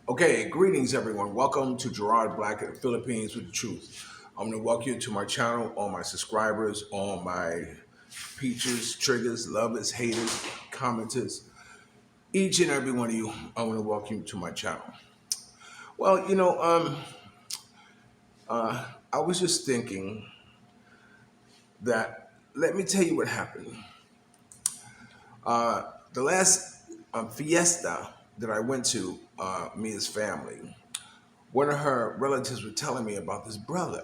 Okay, greetings everyone. Welcome to Gerard Black in the Philippines with the Truth. I'm going to welcome you to my channel, all my subscribers, all my peaches, triggers, lovers, haters, commenters, each and every one of you. I want to welcome you to my channel. Well, I was just thinking that let me tell you what happened. The last fiesta that I went to, me and his family, one of her relatives were telling me about this brother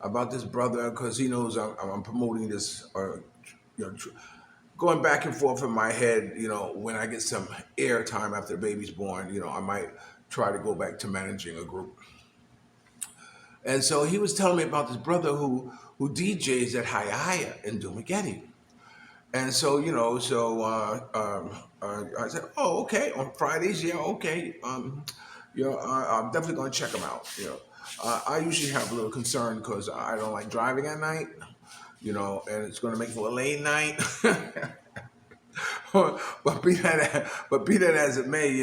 because he knows I'm promoting this, going back and forth in my head. When I get some air time after the baby's born, I might try to go back to managing a group. And so he was telling me about this brother who DJs at Hayaya in Dumaguete. And so, I said, oh, okay, on Fridays, yeah, okay. I'm definitely going to check them out. I usually have a little concern because I don't like driving at night, and it's going to make for a late night. but be that as it may,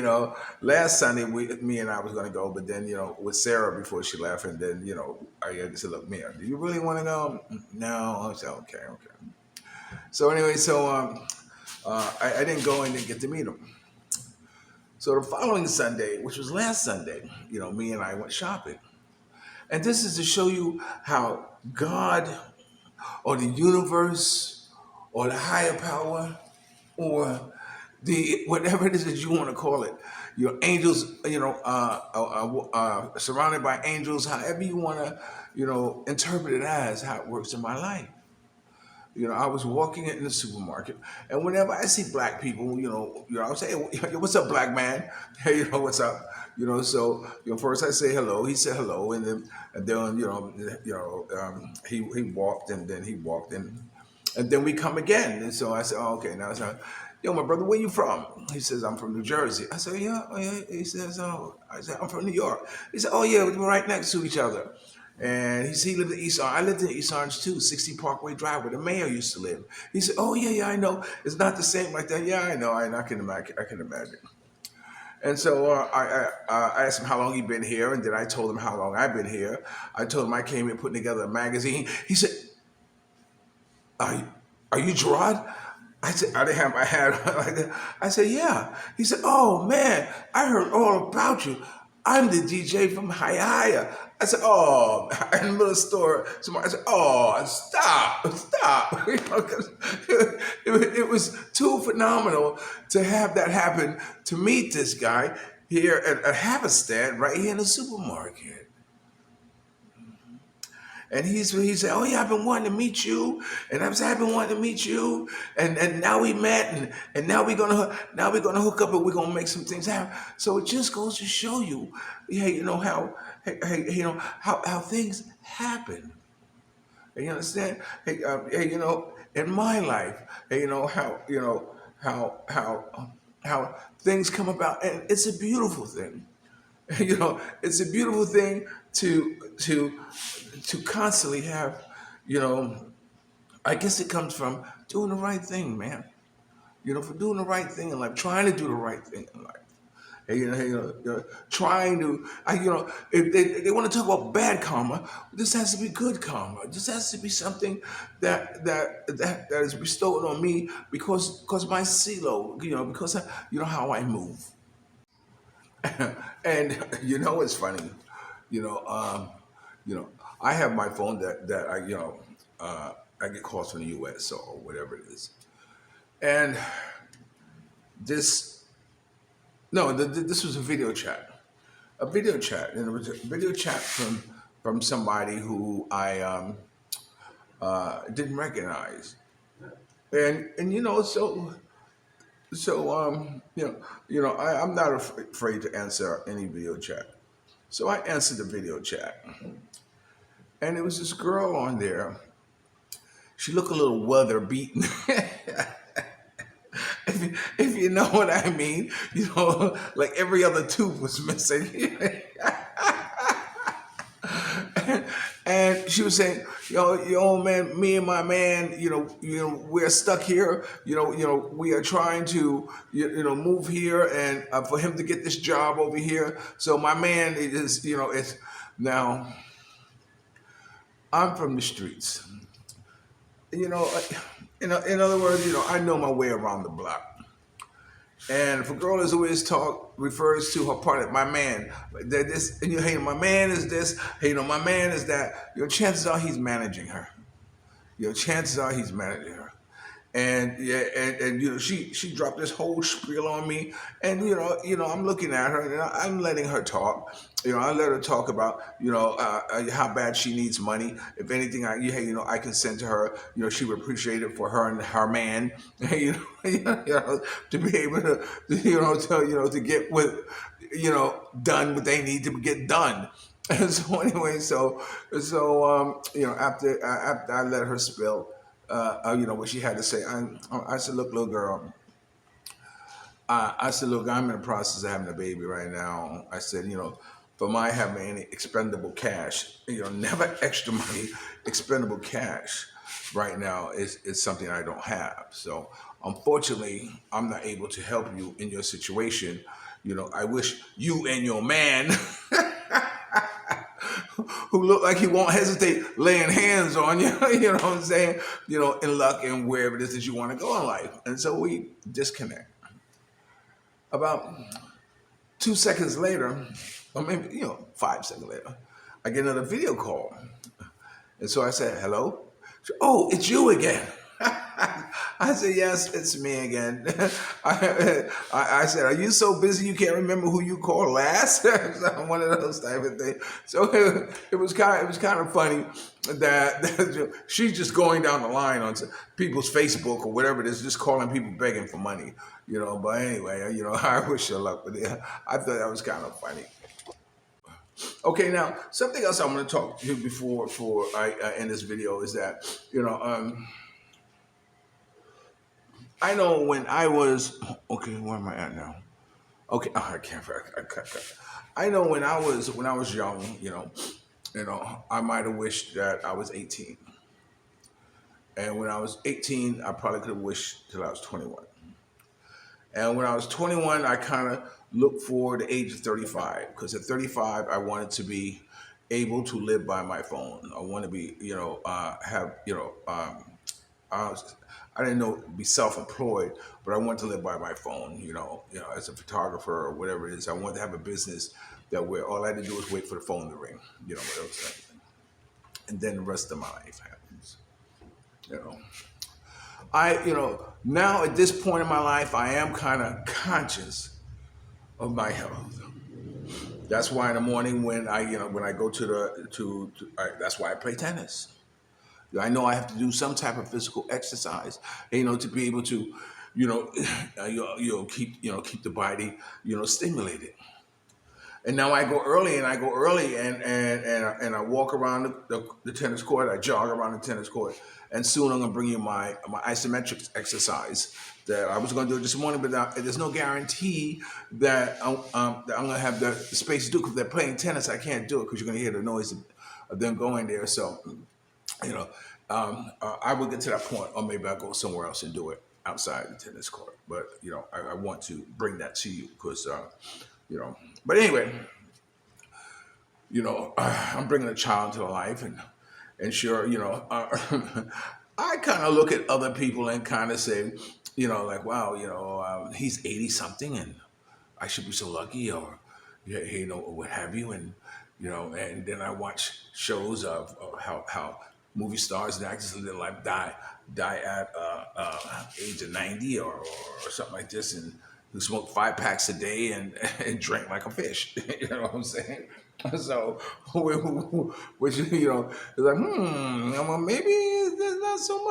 last Sunday me and I was going to go, but then with Sarah before she left, and then I had to say, look, Mia, do you really want to go? No, I said, okay. So anyway, I didn't go and didn't get to meet him. So the following Sunday, which was last Sunday, me and I went shopping. And this is to show you how God or the universe or the higher power or the whatever it is that you want to call it, your angels, surrounded by angels, however you want to, interpret it as how it works in my life. I was walking in the supermarket, and whenever I see black people, I would say, hey, what's up, black man? Hey, what's up? First I say hello. He said hello, and then he walked, and then he walked, and then we come again. And so I said, oh, okay, now it's like, yo, my brother, where you from? He says, I'm from New Jersey. I said, yeah, oh, yeah. He says, oh, I said, I'm from New York. He said, oh, yeah, we're right next to each other. And he lived in East Orange. I lived in East Orange too, 60 Parkway Drive, where the mayor used to live. He said, oh, yeah, I know. It's not the same like that. Yeah, I know. I can imagine. And so I asked him how long he'd been here, and then I told him how long I've been here. I told him I came here putting together a magazine. He said, are you Gerard? I said, I didn't have my hat on like that. I said, yeah. He said, oh, man, I heard all about you. I'm the DJ from Hayaya. I said, oh, in the middle of the store, I said, oh, stop. It was too phenomenal to have that happen, to meet this guy here at Haverstead, right here in the supermarket. And he said, oh yeah, I've been wanting to meet you, and I've been wanting to meet you, and now we met, and now we're gonna hook up, and we're gonna make some things happen. So it just goes to show you, how things happen. You understand? In my life, how things come about, and it's a beautiful thing. It's a beautiful thing to constantly have, I guess it comes from doing the right thing, man. For doing the right thing in life, trying to do the right thing in life. And, trying to, if they want to talk about bad karma, this has to be good karma. This has to be something that is bestowed on me because my CeeLo, because how I move. And it's funny, you know, um, I have my phone that I get calls from the U.S. or whatever it is, and this no, this was a video chat, and it was a video chat from somebody who I didn't recognize, and I'm not afraid to answer any video chat. So I answered the video chat, and there was this girl on there. She looked a little weather beaten, if you know what I mean. Like every other tooth was missing. And she was saying, man, me and my man, we're stuck here. We are trying to, move here, and for him to get this job over here. So my man is, it's now. I'm from the streets. You know, uh, in other words, I know my way around the block. And if a girl is always refers to her partner, my man, that this, and hey, my man is this, hey, my man is that. Chances are he's managing her. Chances are he's managing her. And yeah, and she dropped this whole spiel on me, and I'm looking at her, and I'm letting her talk. I let her talk about how bad she needs money. If anything, hey, I can send to her. She would appreciate it for her and her man. To be able to to get done what they need to get done. And so anyway, after I let her spill, what she had to say. I said, look, little girl. I said, look, I'm in the process of having a baby right now. I said, for my having any expendable cash, never extra money, expendable cash right now is something I don't have. So unfortunately, I'm not able to help you in your situation. I wish you and your man who look like he won't hesitate laying hands on you, you know what I'm saying? In luck and wherever it is that you want to go in life. And so we disconnect. About 2 seconds later, or maybe, 5 seconds later, I get another video call. And so I said, hello? Oh, it's you again. I said, yes, it's me again. I said, are you so busy you can't remember who you called last? One of those type of things. So it was kind of funny that she's just going down the line on people's Facebook or whatever it is, just calling people begging for money. But anyway, I wish her luck. But yeah, I thought that was kind of funny. Okay, now something else I'm going to talk to you before I end this video is that I know when I was okay. Where am I at now? Okay, oh, I can't. I know when I was young, I might have wished that I was 18, and when I was 18, I probably could have wished till I was 21. And when I was 21, I kind of looked forward to the age of 35 because at 35, I wanted to be able to live by my phone. I want to be, have, I, was, I didn't know be self-employed, but I wanted to live by my phone. As a photographer or whatever it is. I wanted to have a business that where all I had to do was wait for the phone to ring. Whatever, and then the rest of my life happens. You know. Now at this point in my life, I am kind of conscious of my health. That's why in the morning when I go that's why I play tennis. I know I have to do some type of physical exercise, to be able to, you know, keep the body, stimulated. And now I walk around the tennis court. I jog around the tennis court, and soon I'm gonna bring you my isometric exercise that I was gonna do it this morning, but there's no guarantee that I'm gonna have the space to do because they're playing tennis. I can't do it because you're gonna hear the noise of them going there. So, you know, I will get to that point, or maybe I'll go somewhere else and do it outside the tennis court. But I want to bring that to you because you know. But anyway, I'm bringing a child into life, and sure, I kind of look at other people and kind of say, like, wow, he's 80 something, and I should be so lucky, or yeah, or what have you, and and then I watch shows of how movie stars and actors in their life die at age of 90 or something like this, and who smoke 5 packs a day and drink like a fish. You know what I'm saying? So, which it's like, well, maybe there's not so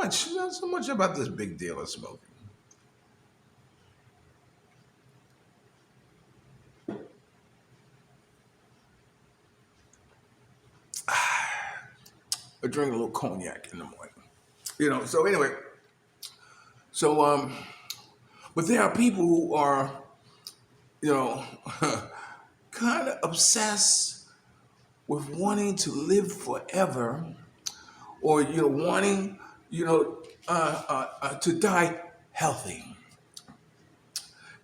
much about this big deal of smoking. I drink a little cognac in the morning. So anyway, so but there are people who are, you know, kind of obsessed with wanting to live forever or wanting to die healthy.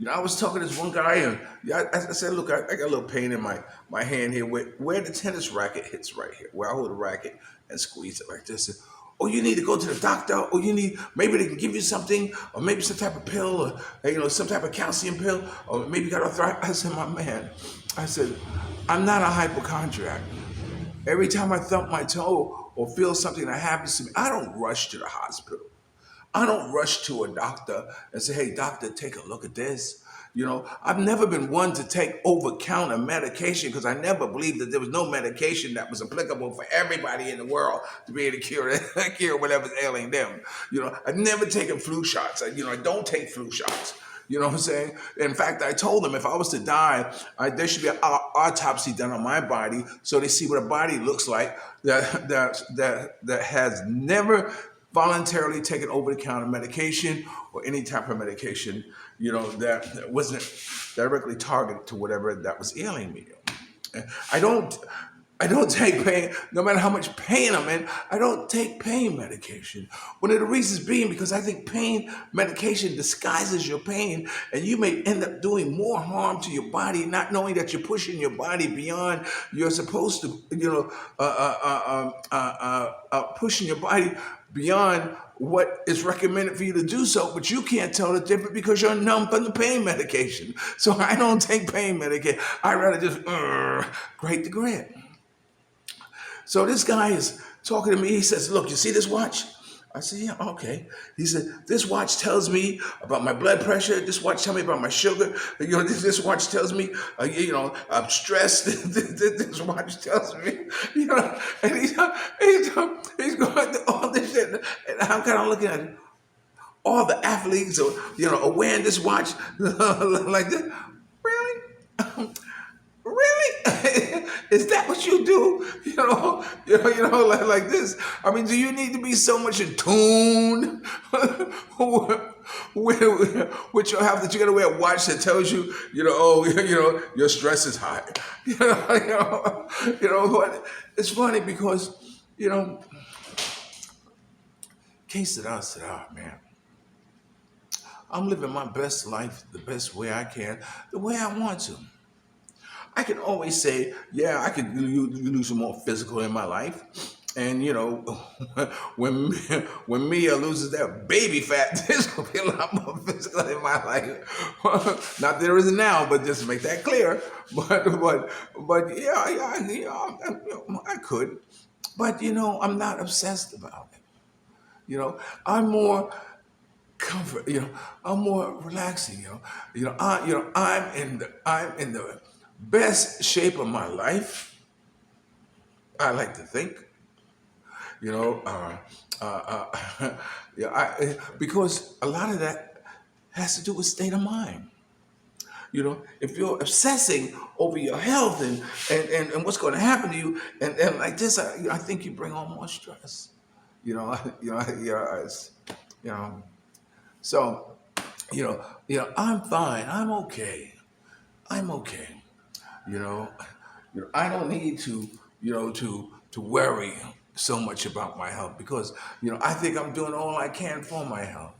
I was talking to this one guy, and yeah, I said, "Look, I got a little pain in my hand here, where the tennis racket hits right here, where I hold the racket and squeeze it like this." Oh, you need to go to the doctor, or you need maybe they can give you something, or maybe some type of pill, or some type of calcium pill, or maybe you got arthritis. I said, "My man," I said, "I'm not a hypochondriac. Every time I thump my toe or feel something that happens to me, I don't rush to the hospital. I don't rush to a doctor and say, hey, doctor, take a look at this. I've never been one to take over counter medication because I never believed that there was no medication that was applicable for everybody in the world to be able to cure whatever's ailing them. I've never taken flu shots. I don't take flu shots. You know what I'm saying? In fact, I told them if I was to die, there should be an autopsy done on my body so they see what a body looks like that has never voluntarily taken over-the-counter medication or any type of medication, that wasn't directly targeted to whatever that was ailing me. I don't I don't take pain, no matter how much pain I'm in, I don't take pain medication. One of the reasons being because I think pain medication disguises your pain and you may end up doing more harm to your body, not knowing that you're pushing your body beyond you're supposed to, pushing your body beyond what is recommended for you to do so, but you can't tell the difference because you're numb from the pain medication. So I don't take pain medication. I rather just grate the grit. So this guy is talking to me. He says, look, you see this watch? I said, yeah, okay. He said, this watch tells me about my blood pressure. This watch tells me about my sugar. This watch tells me, I'm stressed. This watch tells me, and he's going through all this shit. And I'm kind of looking at it. All the athletes are wearing this watch like this. Really? Really? Is that what you do? Like this. I mean, do you need to be so much in tune with your health that you're gonna wear a watch that tells you, your stress is high. What? It's funny because, que será, man. I'm living my best life the best way I can, the way I want to. I can always say, yeah, I could lose some more physical in my life. And when when Mia loses that baby fat, there's gonna be a lot more physical in my life. Not that there isn't now, but just to make that clear. But I could. But I'm not obsessed about it. I'm more comfort. I'm more relaxing. I'm in the best shape of my life. I like to think. You know, because a lot of that has to do with state of mind. If you're obsessing over your health and what's going to happen to you, and like this, I think you bring on more stress. You know. So, I'm fine. I'm okay. I'm okay. You know, I don't need to, to worry so much about my health because, I think I'm doing all I can for my health.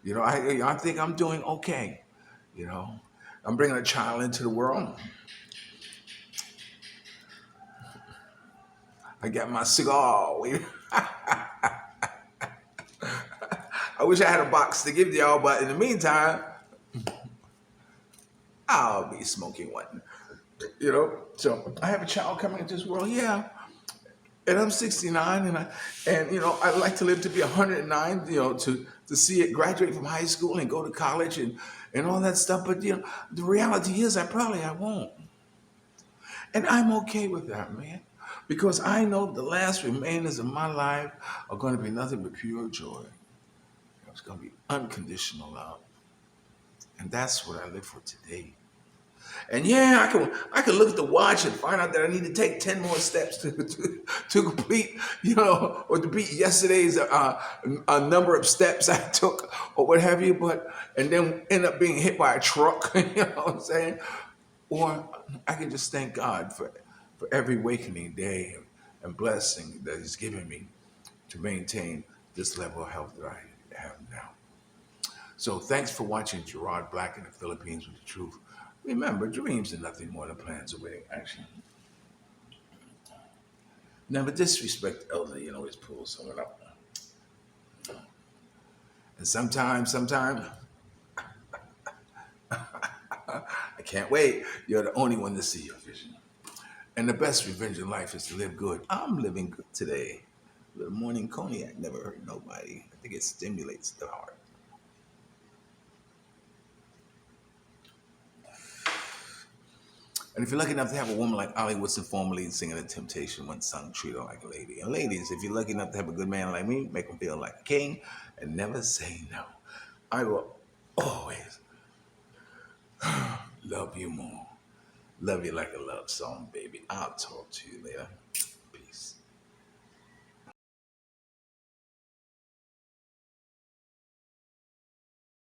I think I'm doing okay. You know, I'm bringing a child into the world. I got my cigar. I wish I had a box to give to y'all, but in the meantime, I'll be smoking one. So I have a child coming into this world. Yeah, and I'm 69, I'd like to live to be 109. To see it graduate from high school and go to college and all that stuff. But the reality is, I won't, and I'm okay with that, man, because I know the last remainers of my life are going to be nothing but pure joy. It's going to be unconditional love, and that's what I live for today. And yeah, I can look at the watch and find out that I need to take 10 more steps to complete, or to beat yesterday's a number of steps I took or what have you, and then end up being hit by a truck, you know what I'm saying? Or I can just thank God for every wakening day and blessing that He's given me to maintain this level of health that I have now. So thanks for watching Gerard Black in the Philippines with the Truth. Remember, dreams are nothing more than plans awaiting action. Never disrespect the elder, you know, always pull someone up. And sometimes, I can't wait. You're the only one to see your vision. And the best revenge in life is to live good. I'm living good today. The morning cognac never hurt nobody. I think it stimulates the heart. And if you're lucky enough to have a woman like Ollie Woodson, formerly singing The Temptation, once sung Treat Her Like a Lady. And ladies, if you're lucky enough to have a good man like me, make him feel like a king and never say no. I will always love you more. Love you like a love song, baby. I'll talk to you later.